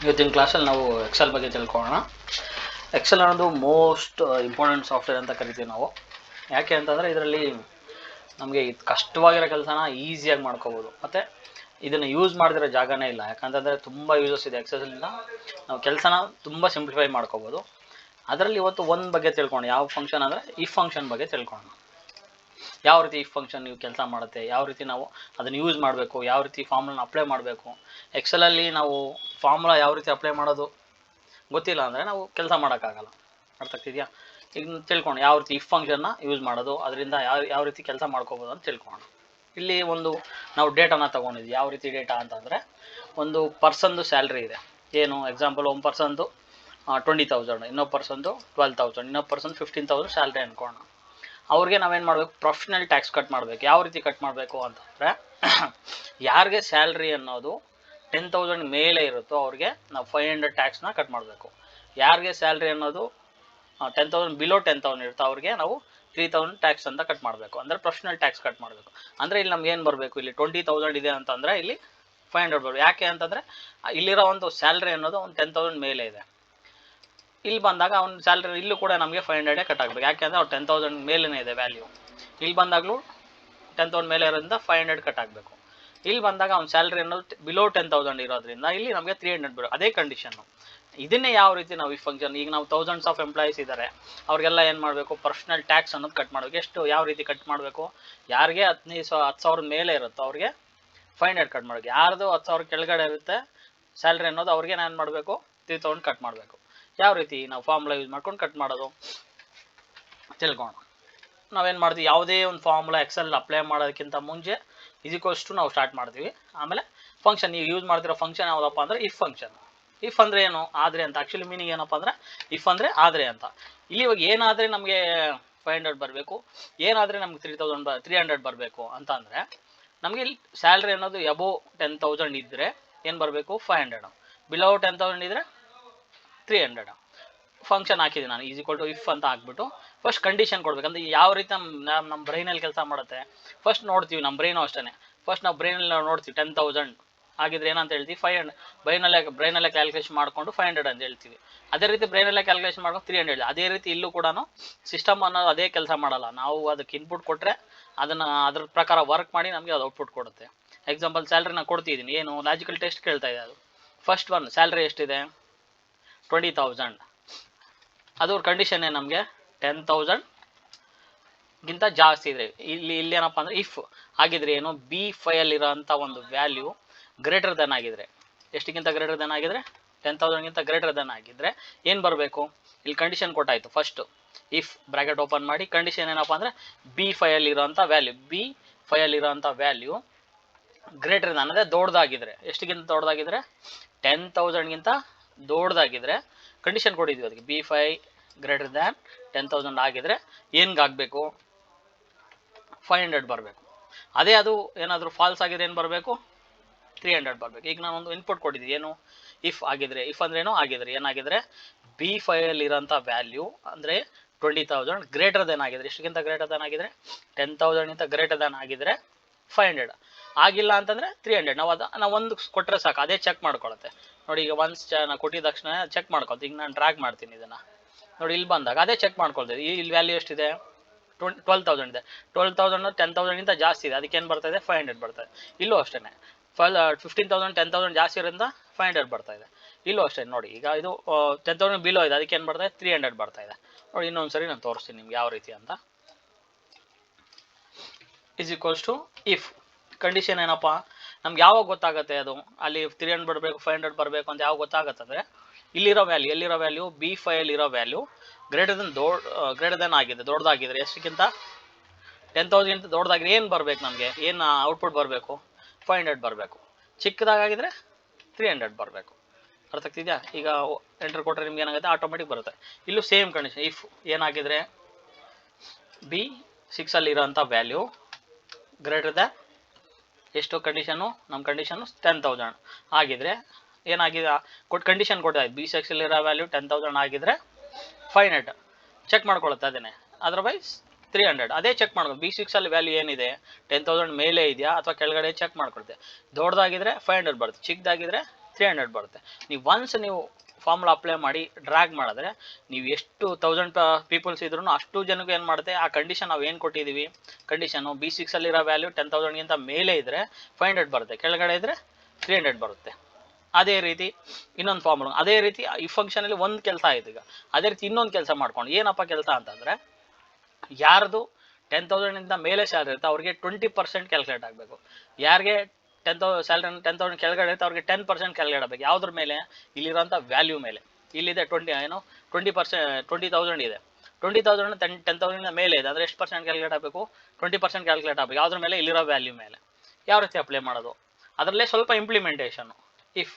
ಇವತ್ತಿನ ಕ್ಲಾಸಲ್ಲಿ ನಾವು ಎಕ್ಸೆಲ್ ಬಗ್ಗೆ ತಿಳ್ಕೊಳ್ಳೋಣ. ಎಕ್ಸೆಲ್ ಅನ್ನೋದು ಮೋಸ್ಟ್ ಇಂಪಾರ್ಟೆಂಟ್ ಸಾಫ್ಟ್ವೇರ್ ಅಂತ ಕರಿತೀವಿ ನಾವು. ಯಾಕೆ ಅಂತಂದರೆ ಇದರಲ್ಲಿ ನಮಗೆ ಕಷ್ಟವಾಗಿರೋ ಕೆಲಸನ ಈಸಿಯಾಗಿ ಮಾಡ್ಕೋಬೋದು, ಮತ್ತು ಇದನ್ನು ಯೂಸ್ ಮಾಡಿದಿರೋ ಜಾಗನೇ ಇಲ್ಲ. ಯಾಕಂತಂದರೆ ತುಂಬ ಯೂಸಸ್ ಇದೆ ಎಕ್ಸೆಲ್ನಿಂದ. ನಾವು ಕೆಲಸನ ತುಂಬ ಸಿಂಪ್ಲಿಫೈ ಮಾಡ್ಕೋಬೋದು. ಅದರಲ್ಲಿ ಇವತ್ತು ಒಂದು ಬಗ್ಗೆ ತಿಳ್ಕೊಂಡು, ಯಾವ ಫಂಕ್ಷನ್ ಅಂದರೆ ಇಫ್ ಫಂಕ್ಷನ್ ಬಗ್ಗೆ ತಿಳ್ಕೊಳ್ಳೋಣ. ಯಾವ ರೀತಿ ಇಫ್ ಫಂಕ್ಷನ್ ನೀವು ಕೆಲಸ ಮಾಡುತ್ತೆ, ಯಾವ ರೀತಿ ನಾವು ಅದನ್ನು ಯೂಸ್ ಮಾಡಬೇಕು, ಯಾವ ರೀತಿ ಫಾರ್ಮುಲಾನ ಅಪ್ಲೈ ಮಾಡಬೇಕು. ಎಕ್ಸೆಲಲ್ಲಿ ನಾವು ಫಾರ್ಮುಲಾ ಯಾವ ರೀತಿ ಅಪ್ಲೈ ಮಾಡೋದು ಗೊತ್ತಿಲ್ಲ ಅಂದರೆ ನಾವು ಕೆಲಸ ಮಾಡೋಕ್ಕಾಗಲ್ಲ. ಅರ್ಥ ಆಗ್ತಿದೆಯಾ? ಈಗ ತಿಳ್ಕೊಂಡು ಯಾವ ರೀತಿ ಇಫ್ ಫಂಕ್ಷನ್ನ ಯೂಸ್ ಮಾಡೋದು, ಅದರಿಂದ ಯಾವ ರೀತಿ ಕೆಲಸ ಮಾಡ್ಕೋಬೋದು ಅಂತ ತಿಳ್ಕೊಳ್ಳೋಣ. ಇಲ್ಲಿ ಒಂದು ನಾವು ಡೇಟಾನ ತೊಗೊಂಡಿದ್ವಿ. ಯಾವ ರೀತಿ ಡೇಟಾ ಅಂತಂದರೆ, ಒಂದು ಪರ್ಸನ್ದು ಸ್ಯಾಲ್ರಿ ಇದೆ. ಏನು ಎಕ್ಸಾಂಪಲ್, ಒಂದು ಪರ್ಸನ್ದು 20,000, ಇನ್ನೊಬ್ಬ ಪರ್ಸನ್ದು 12,000, ಇನ್ನೊಬ್ಬ ಪರ್ಸನ್ 15,000 ಸ್ಯಾಲ್ರಿ ಅಂದ್ಕೋಣ. ಅವ್ರಿಗೆ ನಾವೇನು ಮಾಡಬೇಕು? ಪ್ರೊಫೆಷ್ನಲ್ ಟ್ಯಾಕ್ಸ್ ಕಟ್ ಮಾಡಬೇಕು. ಯಾವ ರೀತಿ ಕಟ್ ಮಾಡಬೇಕು ಅಂತಂದರೆ, ಯಾರಿಗೆ ಸ್ಯಾಲ್ರಿ ಅನ್ನೋದು 10,000 ಮೇಲೆ ಇರುತ್ತೋ ಅವ್ರಿಗೆ ನಾವು 500 ಟ್ಯಾಕ್ಸ್ನ ಕಟ್ ಮಾಡಬೇಕು. ಯಾರಿಗೆ ಸ್ಯಾಲ್ರಿ ಅನ್ನೋದು 10,000 ಬಿಲೋ 10,000 ಇರುತ್ತೋ ಅವ್ರಿಗೆ ನಾವು 3,000 ಟ್ಯಾಕ್ಸ್ ಅಂತ ಕಟ್ ಮಾಡಬೇಕು. ಅಂದರೆ ಪ್ರೊಫೆಷ್ನಲ್ ಟ್ಯಾಕ್ಸ್ ಕಟ್ ಮಾಡಬೇಕು. ಅಂದರೆ ಇಲ್ಲಿ ನಮ್ಗೆ ಏನು ಬರಬೇಕು? ಇಲ್ಲಿ 20,000 ಇದೆ ಅಂತಂದರೆ ಇಲ್ಲಿ 500 ಬರಬೇಕು. ಯಾಕೆ ಅಂತಂದರೆ ಇಲ್ಲಿರೋ ಒಂದು ಸ್ಯಾಲ್ರಿ ಅನ್ನೋದು ಒಂದು 10,000 ಮೇಲೆ ಇದೆ. ಇಲ್ಲಿ ಬಂದಾಗ ಅವ್ನ ಸ್ಯಾಲ್ರಿ ಇಲ್ಲೂ ಕೂಡ ನಮಗೆ 500 ಕಟ್ ಆಗಬೇಕು. ಯಾಕೆ ಅಂದರೆ ಅವ್ರು 10,000 ಮೇಲೇ ಇದೆ ವ್ಯಾಲ್ಯೂ. ಇಲ್ಲಿ ಬಂದಾಗಲೂ 10,000 ಮೇಲೆ ಇರೋದ್ರಿಂದ 500 ಕಟ್ ಆಗಬೇಕು. ಇಲ್ಲಿ ಬಂದಾಗ ಅವ್ನ ಸ್ಯಾಲ್ರಿ ಅನ್ನೋದು ಬಿಲೋ 10,000 ಇರೋದ್ರಿಂದ ಇಲ್ಲಿ ನಮಗೆ 300 ಬರೋ ಅದೇ ಕಂಡೀಷನ್ನು. ಇದನ್ನೇ ಯಾವ ರೀತಿ ನಾವು ಈ ಫಂಕ್ಷನ್, ಈಗ ನಾವು ಥೌಸಂಡ್ಸ್ ಆಫ್ ಎಂಪ್ಲಾಯೀಸ್ ಇದ್ದಾರೆ, ಅವ್ರಿಗೆಲ್ಲ ಏನು ಮಾಡಬೇಕು? ಪರ್ಸನಲ್ ಟ್ಯಾಕ್ಸ್ ಅನ್ನೋದು ಕಟ್ ಮಾಡಬೇಕು. ಎಷ್ಟು, ಯಾವ ರೀತಿ ಕಟ್ ಮಾಡಬೇಕು? ಯಾರಿಗೆ 10,000 ಮೇಲೆ ಇರುತ್ತೋ ಅವ್ರಿಗೆ 500 ಕಟ್ ಮಾಡಬೇಕು. ಯಾರ್ದು 10,000 ಕೆಳಗಡೆ ಇರುತ್ತೆ ಸ್ಯಾಲ್ರಿ ಅನ್ನೋದು ಅವ್ರಿಗೆ ನಾನು ಮಾಡಬೇಕು 3,000 ಕಟ್ ಮಾಡಬೇಕು. ಯಾವ ರೀತಿ ನಾವು ಫಾರ್ಮುಲಾ ಯೂಸ್ ಮಾಡ್ಕೊಂಡು ಕಟ್ ಮಾಡೋದು ತಿಳ್ಕೋಣ. ನಾವೇನು ಮಾಡ್ತೀವಿ? ಯಾವುದೇ ಒಂದು ಫಾರ್ಮುಲಾ ಎಕ್ಸೆಲ್ ಅಪ್ಲೈ ಮಾಡೋದಕ್ಕಿಂತ ಮುಂಚೆ ಇದಕ್ಕೋಷ್ಟು ನಾವು ಸ್ಟಾರ್ಟ್ ಮಾಡ್ತೀವಿ. ಆಮೇಲೆ ಫಂಕ್ಷನ್, ಈಗ ಯೂಸ್ ಮಾಡ್ತಿರೋ ಫಂಕ್ಷನ್ ಯಾವುದಪ್ಪ ಅಂದರೆ ಇಫ್ ಫಂಕ್ಷನ್. ಇಫ್ ಅಂದರೆ ಏನು? ಆದರೆ ಅಂತ. ಆ್ಯಕ್ಚುಲಿ ಮೀನಿಂಗ್ ಏನಪ್ಪ ಅಂದರೆ ಇಫ್ ಅಂದರೆ ಆದರೆ ಅಂತ. ಇಲ್ಲಿ ಇವಾಗ ಏನಾದರೆ ನಮಗೆ 500 ಬರಬೇಕು, ಏನಾದರೆ ನಮ್ಗೆ 300 ಬರಬೇಕು ಅಂತ ಅಂದರೆ, ನಮಗೆ ಇಲ್ಲಿ ಸ್ಯಾಲ್ರಿ ಅನ್ನೋದು ಎಬೋ 10,000 ಇದ್ದರೆ ಏನು ಬರಬೇಕು? 500. ಬಿಲೋ 10,000 ಇದ್ದರೆ 300. ಫಂಕ್ಷನ್ ಹಾಕಿದ್ದೀನಿ ನಾನು, ಈಸ್ ಈಕ್ವಲ್ ಟು ಇಫ್ ಅಂತ ಹಾಕ್ಬಿಟ್ಟು ಫಸ್ಟ್ ಕಂಡೀಷನ್ ಕೊಡಬೇಕಂದ್ರೆ ಯಾವ ರೀತಿ ನಮ್ಮ ಬ್ರೈನಲ್ಲಿ ಕೆಲಸ ಮಾಡುತ್ತೆ ಫಸ್ಟ್ ನೋಡ್ತೀವಿ. ನಮ್ಮ ಬ್ರೈನು ಅಷ್ಟೇ. ಫಸ್ಟ್ ನಾವು ಬ್ರೈನಲ್ಲಿ ನೋಡ್ತೀವಿ 10,000 ಆಗಿದ್ರೆ ಏನಂತ ಹೇಳ್ತೀವಿ? 500. ಬ್ರೈನಲ್ಲೇ ಕ್ಯಾಲ್ಕುಲೇಷನ್ ಮಾಡಿಕೊಂಡು 500 ಅಂತ ಹೇಳ್ತೀವಿ. ಅದೇ ರೀತಿ ಬ್ರೈನಲ್ಲೇ ಕ್ಯಾಲ್ಕುಲೇಷನ್ ಮಾಡ್ಕೊಂಡು 300 ಹೇಳಿ. ಅದೇ ರೀತಿ ಇಲ್ಲೂ ಕೂಡ ಸಿಸ್ಟಮ್ ಅನ್ನೋದು ಅದೇ ಕೆಲಸ ಮಾಡಲ್ಲ. ನಾವು ಅದಕ್ಕೆ ಇನ್ಪುಟ್ ಕೊಟ್ಟರೆ ಅದನ್ನು ಅದ್ರ ಪ್ರಕಾರ ವರ್ಕ್ ಮಾಡಿ ನಮಗೆ ಅದು ಔಟ್ಪುಟ್ ಕೊಡುತ್ತೆ. ಎಕ್ಸಾಂಪಲ್ ಸ್ಯಾಲ್ರಿನ ಕೊಡ್ತಿದ್ದೀನಿ, ಏನು ಲಾಜಿಕಲ್ ಟೆಸ್ಟ್ ಕೇಳ್ತಾ ಇದೆ. ಅದು ಫಸ್ಟ್ ಒನ್ ಸ್ಯಾಲ್ರಿ ಎಷ್ಟಿದೆ? 20,000. ಅದು ಕಂಡೀಷನ್ ಏನು? ನಮಗೆ 10,000 ಗಿಂತ ಜಾಸ್ತಿ ಇದೆ. ಇಲ್ಲಿ ಏನಪ್ಪ ಅಂದರೆ ಇಫ್ ಆಗಿದ್ರೆ ಏನು? B5 ಇರೋಂಥ ಒಂದು ವ್ಯಾಲ್ಯೂ ಗ್ರೇಟರ್ ದೆನ್ ಆಗಿದ್ರೆ, ಎಷ್ಟಿಗಿಂತ ಗ್ರೇಟರ್ ದೆನ್ ಆಗಿದ್ರೆ? 10,000 ಗ್ರೇಟರ್ ದೆನ್ ಆಗಿದ್ರೆ ಏನು ಬರಬೇಕು? ಇಲ್ಲಿ ಕಂಡೀಷನ್ ಕೊಟ್ಟಾಯಿತು. ಫಸ್ಟು ಇಫ್ ಬ್ರಾಕೆಟ್ ಓಪನ್ ಮಾಡಿ ಕಂಡೀಷನ್ ಏನಪ್ಪ ಅಂದರೆ B5 ಇರೋಂಥ ವ್ಯಾಲ್ಯೂ ಗ್ರೇಟರ್ ದೆನ್ ಅಂದರೆ ದೊಡ್ಡದಾಗಿದ್ರೆ, ಎಷ್ಟಿಗಿಂತ ದೊಡ್ಡದಾಗಿದ್ರೆ? 10,000 ದೊಡ್ಡದಾಗಿದ್ರೆ ಕಂಡೀಷನ್ ಕೊಟ್ಟಿದ್ವಿ ಅದಕ್ಕೆ. B5 ಗ್ರೇಟರ್ ದ್ಯಾನ್ 10,000 ಆಗಿದ್ರೆ ಏನ್ಗಾಗಬೇಕು? 500 ಬರಬೇಕು. ಅದೇ ಅದು ಏನಾದರೂ ಫಾಲ್ಸ್ ಆಗಿದ್ರೆ ಏನು ಬರಬೇಕು? 300 ಬರಬೇಕು. ಈಗ ನಾನು ಒಂದು ಇನ್ಪುಟ್ ಕೊಟ್ಟಿದ್ದೀನಿ, ಏನು? ಇಫ್ ಆಗಿದ್ರೆ. ಇಫ್ ಅಂದ್ರೇನು? ಆಗಿದ್ರೆ ಏನಾಗಿದ್ರೆ B5 ಇರೋಂಥ ವ್ಯಾಲ್ಯೂ ಅಂದರೆ 20,000 ಗ್ರೇಟರ್ ದೆನ್ ಆಗಿದ್ರೆ, ಎಷ್ಟಿಗಿಂತ ಗ್ರೇಟರ್ ದೆನ್ ಆಗಿದ್ರೆ? 10,000 ಗ್ರೇಟರ್ ದೆನ್ ಆಗಿದ್ರೆ 500. ಆಗಿಲ್ಲ ಅಂತಂದರೆ 300. ನಾವು ಒಂದು ಕೊಟ್ಟರೆ ಸಾಕು, ಅದೇ ಚೆಕ್ ಮಾಡ್ಕೊಳುತ್ತೆ. ನೋಡಿ, ಈಗ ಒನ್ಸ್ ನಾನು ಕೊಟ್ಟಿದ ತಕ್ಷಣ ಚೆಕ್ ಮಾಡ್ಕೊಳ್ತೀವಿ. ಈಗ ನಾನು ಡ್ರ್ಯಾಗ್ ಮಾಡ್ತೀನಿ ಇದನ್ನು, ನೋಡಿ ಇಲ್ಲಿ ಬಂದಾಗ ಅದೇ ಚೆಕ್ ಮಾಡ್ಕೊಳ್ತೀವಿ. ಇಲ್ಲಿ ವ್ಯಾಲ್ಯೂ ಎಷ್ಟಿದೆ? 12,000 ಇದೆ. 12,000 10,000 ಜಾಸ್ತಿ ಇದೆ, ಅದಕ್ಕೆ ಏನು ಬರ್ತಾಯಿದೆ? 500 ಬರ್ತಾಯಿದೆ. ಇಲ್ಲೂ ಅಷ್ಟೇ 15,000 10,000 ಜಾಸ್ತಿ ಇರೋದ್ರಿಂದ 500 ಬರ್ತಾಯಿದೆ. ಇಲ್ಲೂ ಅಷ್ಟೇ ನೋಡಿ, ಈಗ ಇದು 10,000 ಬಿಲೋ ಇದೆ, ಅದಕ್ಕೆ ಏನು ಬರ್ತಾಯಿದೆ? 300 ಬರ್ತಾಯಿದೆ. ನೋಡಿ ಇನ್ನೊಂದು ಸರಿ ನಾನು ತೋರಿಸ್ತೀನಿ ನಿಮ್ಗೆ ಯಾವ ರೀತಿ ಅಂತ. Is equals to if condition ಏನಪ್ಪ? ನಮ್ಗೆ ಯಾವಾಗ ಗೊತ್ತಾಗುತ್ತೆ ಅದು ಅಲ್ಲಿ 300 ಬರಬೇಕು 500 ಬರಬೇಕು ಅಂತ ಯಾವಾಗ ಗೊತ್ತಾಗುತ್ತೆ ಅಂದರೆ, ಎಲ್ಲಿರೋ ವ್ಯಾಲ್ಯೂ B5 ಇರೋ ವ್ಯಾಲ್ಯೂ ಗ್ರೇಟರ್ ದೆನ್ ಆಗಿದೆ, ದೊಡ್ಡದಾಗಿದ್ರೆ, ಎಷ್ಟಕ್ಕಿಂತ? 10,000 ದೊಡ್ಡದಾಗಿದ್ರೆ ಏನು ಬರಬೇಕು? ನಮಗೆ ಏನು ಔಟ್ಪುಟ್ ಬರಬೇಕು? 500 ಬರಬೇಕು. ಚಿಕ್ಕದಾಗಿದ್ರೆ 300 ಬರಬೇಕು. ಅರ್ಥ ಆಗ್ತಿದೆಯಾ? ಈಗ ಎಂಟರ್ ಕೊಟ್ಟರೆ ನಿಮ್ಗೆ ಏನಾಗುತ್ತೆ? ಆಟೋಮೆಟಿಕ್ ಬರುತ್ತೆ. ಇಲ್ಲೂ ಸೇಮ್ ಕಂಡೀಷನ್. ಇಫ್ ಏನಾಗಿದ್ರೆ B6 ಇರೋಂಥ ವ್ಯಾಲ್ಯೂ ಗ್ರೇಟರ್ ದ್ಯಾನ್ ಎಷ್ಟು? ಕಂಡೀಷನ್ನು ನಮ್ಮ ಕಂಡೀಷನ್ನು 10,000 ಆಗಿದ್ರೆ ಏನಾಗಿದೆ? ಕಂಡೀಷನ್ ಕೊಟ್ಟಿದೆ B6 ಇರೋ ವ್ಯಾಲ್ಯೂ 10,000 ಆಗಿದ್ರೆ 500 ಚೆಕ್ ಮಾಡ್ಕೊಳ್ಳುತ್ತೆ ಅದನ್ನೇ. ಅದರ್ವೈಸ್ 300 ಅದೇ ಚೆಕ್ ಮಾಡ್ಕೊಳ್ಳಿ. B6 ವ್ಯಾಲ್ಯೂ ಏನಿದೆ? 10,000 ಮೇಲೆ ಇದೆಯಾ ಅಥವಾ ಕೆಳಗಡೆ ಚೆಕ್ ಮಾಡ್ಕೊಳುತ್ತೆ. ದೊಡ್ಡದಾಗಿದ್ರೆ 500 ಬರುತ್ತೆ, ಚಿಕ್ಕದಾಗಿದ್ರೆ 300 ಬರುತ್ತೆ. ನೀವು ಒನ್ಸ್ ನೀವು ಫಾರ್ಮುಲಾ ಅಪ್ಲೈ ಮಾಡಿ ಡ್ರ್ಯಾಗ್ ಮಾಡಿದ್ರೆ ನೀವು ಎಷ್ಟು 1000 ಪೀಪಲ್ಸ್ ಇದ್ರೂ ಅಷ್ಟು ಜನಕ್ಕೆ ಏನು ಮಾಡುತ್ತೆ, ಆ ಕಂಡೀಷನ್ ನಾವು ಏನು ಕೊಟ್ಟಿದ್ದೀವಿ, ಕಂಡೀಷನು B6 ಅಲ್ಲಿರೋ ವ್ಯಾಲ್ಯೂ 10,000ಗಿಂತ ಮೇಲೆ ಇದ್ದರೆ 500 ಬರುತ್ತೆ, ಕೆಳಗಡೆ ಇದ್ದರೆ 300 ಬರುತ್ತೆ. ಅದೇ ರೀತಿ ಇನ್ನೊಂದು ಫಾರ್ಮುಲಾ, ಅದೇ ರೀತಿ ಈ ಫಂಕ್ಷನಲ್ಲಿ ಒಂದು ಕೆಲಸ ಆಯ್ತು. ಈಗ ಅದೇ ರೀತಿ ಇನ್ನೊಂದು ಕೆಲಸ ಮಾಡ್ಕೊಂಡು ಏನಪ್ಪ ಕೆಲಸ ಅಂತಂದರೆ, ಯಾರ್ದು 10,000ಇಂದ ಮೇಲೆ ಸ್ಯಾಲ್ರಿ ಇರುತ್ತೆ ಅವ್ರಿಗೆ 20% ಕ್ಯಾಲ್ಕುಲೇಟ್ ಆಗಬೇಕು. ಯಾರಿಗೆ 10,000 ಸ್ಯಾಲ್ರಿ 10,000 ಕೆಳಗಡೆ ಇರುತ್ತೆ ಅವ್ರಿಗೆ 10% ಕ್ಯಾಲ್ಕುಲೇಟ್ ಆಗಬೇಕು. ಯಾವುದ್ರ ಮೇಲೆ, ಇಲ್ಲಿರೋಂಥ ವ್ಯಾಲ್ಯೂ ಮೇಲೆ. ಇಲ್ಲಿದೆ 20,000 ಇದೆ, 20,000 10,000 ಮೇಲೆ ಇದೆ ಅಂದರೆ ಎಷ್ಟು ಪರ್ಸೆಂಟ್ ಕ್ಯಾಲ್ಕುಲೇಟ್ ಆಗಬೇಕು, 20% ಕ್ಯಾಲ್ಕುಲೇಟ್ ಆಗಬೇಕು. ಯಾವುದ್ರ ಮೇಲೆ, ಇಲ್ಲಿರೋ ವ್ಯಾಲ್ಯೂ ಮೇಲೆ. ಯಾವ ರೀತಿ ಅಪ್ಲೈ ಮಾಡೋದು, ಅದರಲ್ಲೇ ಸ್ವಲ್ಪ ಇಂಪ್ಲಿಮೆಂಟೇಷನ್ನು. ಇಫ್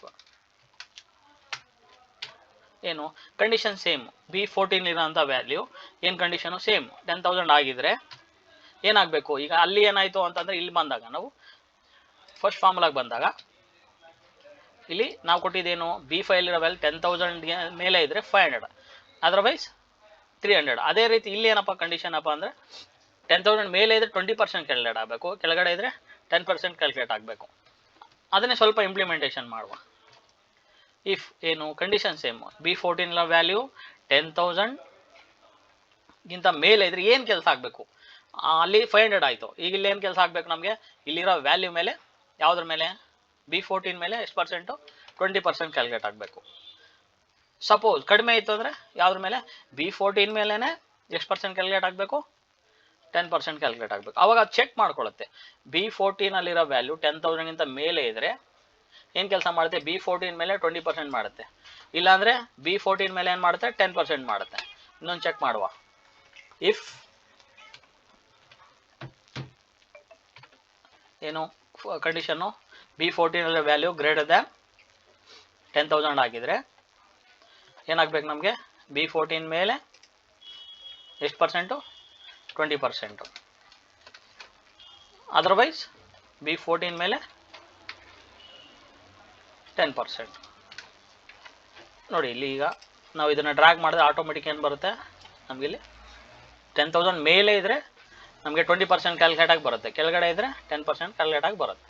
ಏನು ಕಂಡೀಷನ್ ಸೇಮ್, B14 ಇರೋಂಥ ವ್ಯಾಲ್ಯೂ ಏನು ಕಂಡೀಷನು ಸೇಮ್ 10,000 ಆಗಿದ್ರೆ ಏನಾಗಬೇಕು, ಈಗ ಅಲ್ಲಿ ಏನಾಯಿತು ಅಂತಂದರೆ ಇಲ್ಲಿ ಬಂದಾಗ ನಾವು ಫಸ್ಟ್ ಫಾರ್ಮುಲಾಗೆ ಬಂದಾಗ ಇಲ್ಲಿ ನಾವು ಕೊಟ್ಟಿದ್ದೇನು, B5 ಇರೋ ವ್ಯಾಲ್ಯೂ 10,000 ಮೇಲೆ ಇದ್ದರೆ 500, ಅದರ್ವೈಸ್ 300. ಅದೇ ರೀತಿ ಇಲ್ಲಿ ಏನಪ್ಪ ಕಂಡೀಷನ್ ಅಪ್ಪ ಅಂದರೆ 10,000 ಮೇಲೆ ಇದ್ದರೆ 20% ಕ್ಯಾಲ್ಕುಲೇಟ್ ಆಗಬೇಕು, ಕೆಳಗಡೆ ಇದ್ದರೆ 10% ಕ್ಯಾಲ್ಕುಲೇಟ್ ಆಗಬೇಕು. ಅದನ್ನೇ ಸ್ವಲ್ಪ ಇಂಪ್ಲಿಮೆಂಟೇಷನ್ ಮಾಡುವ. ಇಫ್ ಏನು ಕಂಡೀಷನ್ ಸೇಮ್, B14 ವ್ಯಾಲ್ಯೂ 10,000ಗಿಂತ ಮೇಲೆ ಇದ್ರೆ ಏನು ಕೆಲಸ ಆಗಬೇಕು, ಅಲ್ಲಿ 500 ಆಯಿತು. ಈಗ ಇಲ್ಲಿ ಏನು ಕೆಲಸ ಆಗಬೇಕು ನಮಗೆ, ಇಲ್ಲಿರೋ ವ್ಯಾಲ್ಯೂ ಮೇಲೆ, ಯಾವುದ್ರ ಮೇಲೆ, B14 ಮೇಲೆ ಎಷ್ಟು ಪರ್ಸೆಂಟು, 20% ಕ್ಯಾಲ್ಕುಲೇಟ್ ಆಗಬೇಕು. ಸಪೋಸ್ ಕಡಿಮೆ ಇತ್ತು ಅಂದರೆ ಯಾವುದ್ರ ಮೇಲೆ, B14 ಮೇಲೇ ಎಷ್ಟು ಪರ್ಸೆಂಟ್ ಕ್ಯಾಲ್ಕುಲೇಟ್ ಆಗಬೇಕು, 10% ಕ್ಯಾಲ್ಕುಲೇಟ್ ಆಗಬೇಕು. ಅವಾಗ ಅದು ಚೆಕ್ ಮಾಡ್ಕೊಳ್ಳುತ್ತೆ. B14 ಅಲ್ಲಿರೋ ವ್ಯಾಲ್ಯೂ 10,000ಗಿಂತ ಮೇಲೆ ಇದ್ದರೆ ಏನು ಕೆಲಸ ಮಾಡುತ್ತೆ, B14 ಮೇಲೆ 20% ಮಾಡುತ್ತೆ, ಇಲ್ಲಾಂದರೆ B14 ಮೇಲೆ ಏನು ಮಾಡುತ್ತೆ, 10% ಮಾಡುತ್ತೆ. ಇನ್ನೊಂದು ಚೆಕ್ ಮಾಡುವ. ಇಫ್ ಏನು condition, B14 value greater than 10,000 ಆಗಿದ್ರೆ ಏನಾಗಬೇಕು ನಮಗೆ, B14 ಮೇಲೆ ಎಷ್ಟು ಪರ್ಸೆಂಟು, 20%. ಅದರ್ವೈಸ್ B14 ಮೇಲೆ 10%. ನೋಡಿ ಇಲ್ಲಿ ಈಗ ನಾವು ಇದನ್ನು ಡ್ರ್ಯಾಗ್ ಮಾಡಿದ್ರೆ ಆಟೋಮೆಟಿಕ್ ಏನು ಬರುತ್ತೆ ನಮಗಿಲ್ಲಿ, 10,000 ಮೇಲೆ ಇದ್ದರೆ ನಮಗೆ 20% ಕ್ಯಾಲ್ಕುಲೇಟ್ ಆಗಿ ಬರುತ್ತೆ, ಕೆಳಗಡೆ ಇದ್ದರೆ 10% ಕ್ಯಾಲ್ಕುಲೇಟ್ ಆಗಿ ಬರುತ್ತೆ.